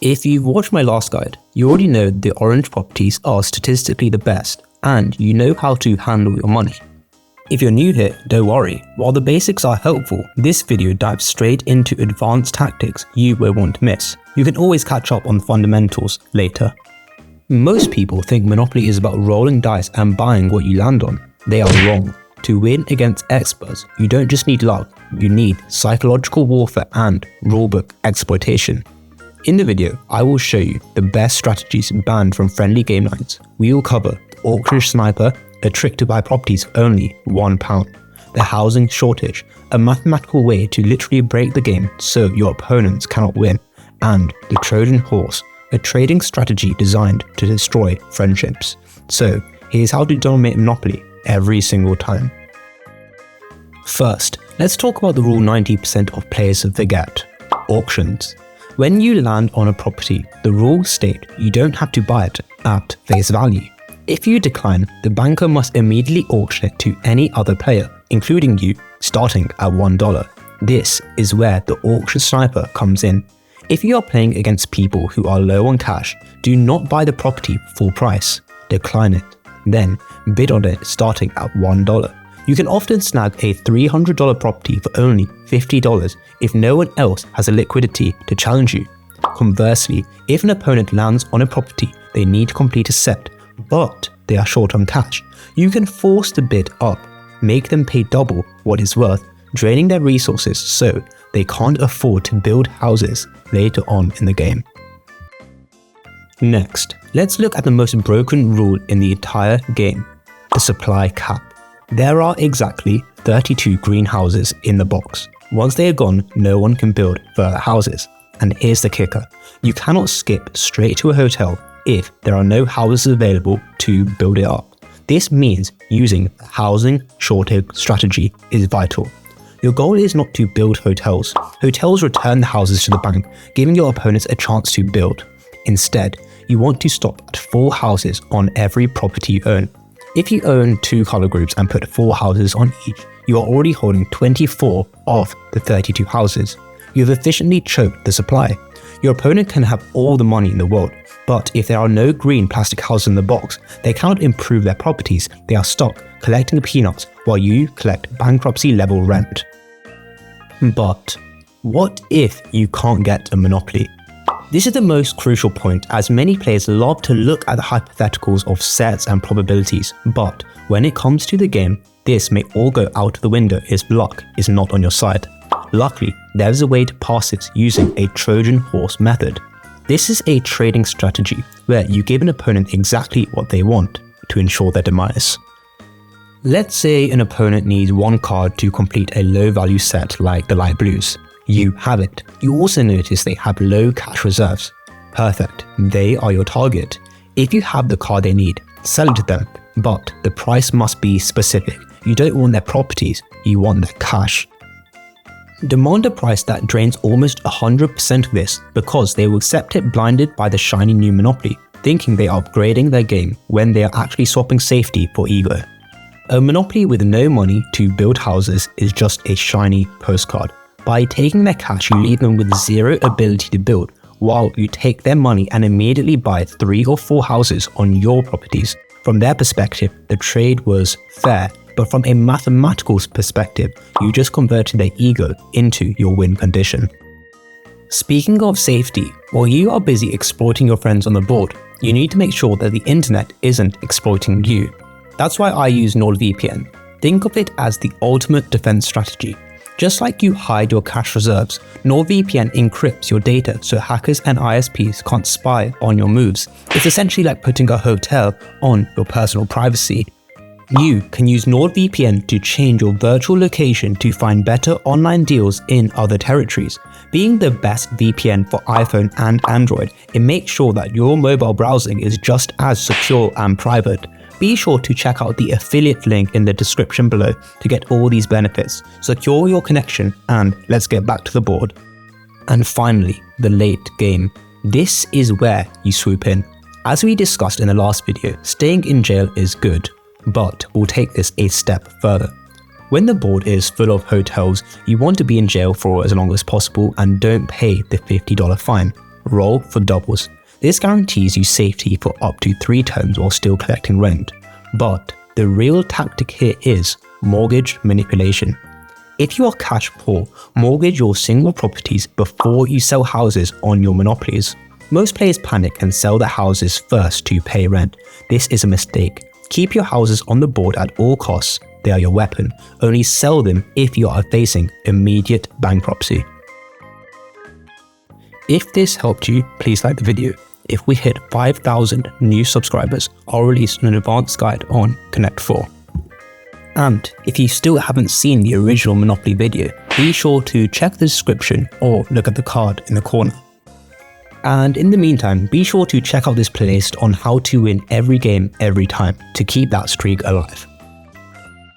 If you've watched my last guide, you already know the orange properties are statistically the best, and you know how to handle your money. If you're new here, don't worry, while the basics are helpful, this video dives straight into advanced tactics you won't want to miss. You can always catch up on the fundamentals later. Most people think Monopoly is about rolling dice and buying what you land on. They are wrong. To win against experts, you don't just need luck, you need psychological warfare and rulebook exploitation. In the video, I will show you the best strategies banned from friendly game nights. We will cover the auction sniper, a trick to buy properties for only £1, the housing shortage, a mathematical way to literally break the game so your opponents cannot win, and the Trojan horse, a trading strategy designed to destroy friendships. So here's how to dominate Monopoly every single time. First, let's talk about the rule 90% of players forget: auctions. When you land on a property, the rules state you don't have to buy it at face value. If you decline, the banker must immediately auction it to any other player, including you, starting at $1. This is where the auction sniper comes in. If you are playing against people who are low on cash, do not buy the property full price. Decline it. Then bid on it starting at $1. You can often snag a $300 property for only $50 if no one else has the liquidity to challenge you. Conversely, if an opponent lands on a property they need to complete a set, but they are short on cash, you can force the bid up, make them pay double what it's worth, draining their resources so they can't afford to build houses later on in the game. Next, let's look at the most broken rule in the entire game: the supply cap. There are exactly 32 greenhouses in the box. Once they are gone, no one can build further houses. And here's the kicker: you cannot skip straight to a hotel if there are no houses available to build it up. This means using the housing shortage strategy is vital. Your goal is not to build hotels. Hotels return the houses to the bank, giving your opponents a chance to build. Instead, you want to stop at 4 houses on every property you own. If you own 2 color groups and put 4 houses on each, you are already holding 24 of the 32 houses. You have efficiently choked the supply. Your opponent can have all the money in the world, but if there are no green plastic houses in the box, they cannot improve their properties. They are stuck collecting peanuts while you collect bankruptcy level rent. But what if you can't get a Monopoly? This is the most crucial point, as many players love to look at the hypotheticals of sets and probabilities, but when it comes to the game, this may all go out the window if luck is not on your side. Luckily, there is a way to pass it using a Trojan horse method. This is a trading strategy where you give an opponent exactly what they want to ensure their demise. Let's say an opponent needs 1 card to complete a low value set like the light blues. You have it. You also notice they have low cash reserves. Perfect, they are your target. If you have the card they need, sell it to them, but the price must be specific. You don't want their properties, you want their cash. Demand a price that drains almost 100% of this, because they will accept it blinded by the shiny new Monopoly, thinking they are upgrading their game when they are actually swapping safety for ego. A Monopoly with no money to build houses is just a shiny postcard. By taking their cash, you leave them with 0 ability to build, while you take their money and immediately buy 3 or 4 houses on your properties. From their perspective, the trade was fair, but from a mathematical perspective, you just converted their ego into your win condition. Speaking of safety, while you are busy exploiting your friends on the board, you need to make sure that the internet isn't exploiting you. That's why I use NordVPN. Think of it as the ultimate defense strategy. Just like you hide your cash reserves, NordVPN encrypts your data so hackers and ISPs can't spy on your moves. It's essentially like putting a hotel on your personal privacy. You can use NordVPN to change your virtual location to find better online deals in other territories. Being the best VPN for iPhone and Android, it makes sure that your mobile browsing is just as secure and private. Be sure to check out the affiliate link in the description below to get all these benefits. Secure your connection, and let's get back to the board. And finally, the late game. This is where you swoop in. As we discussed in the last video, staying in jail is good, but we'll take this a step further. When the board is full of hotels, you want to be in jail for as long as possible and don't pay the $50 fine. roll for doubles. This guarantees you safety for up to 3 turns while still collecting rent. But the real tactic here is mortgage manipulation. If you are cash poor, mortgage your single properties before you sell houses on your monopolies. Most players panic and sell their houses first to pay rent. This is a mistake. Keep your houses on the board at all costs. They are your weapon. Only sell them if you are facing immediate bankruptcy. If this helped you, please like the video. If we hit 5,000 new subscribers, I'll release an advanced guide on Connect 4. And if you still haven't seen the original Monopoly video, be sure to check the description or look at the card in the corner. And in the meantime, be sure to check out this playlist on how to win every game every time to keep that streak alive.